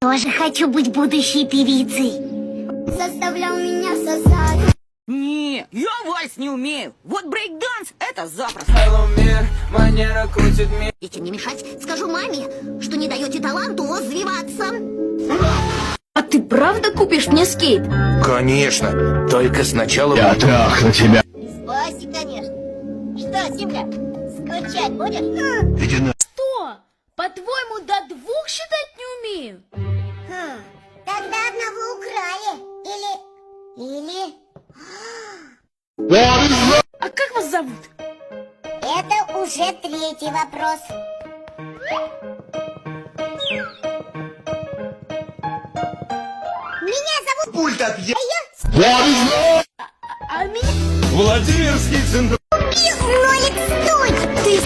Тоже хочу быть будущей певицей. Заставлял меня сосать. Не, я вальс не умею. Вот брейк-данс — это запросто. Манера крутит мир. И тебе не мешать, скажу маме, что не даете таланту развиваться. А ты правда купишь мне скейт? Конечно, только сначала... Я трахну тебя. Спасибо, конечно. Что, Симка, скучать будешь? Что? По-твоему, до 2 считать не умею? Тогда одного украли. Или... А как вас зовут? Это уже 3-й вопрос. Меня зовут... Пульт от А меня? Владимирский центр.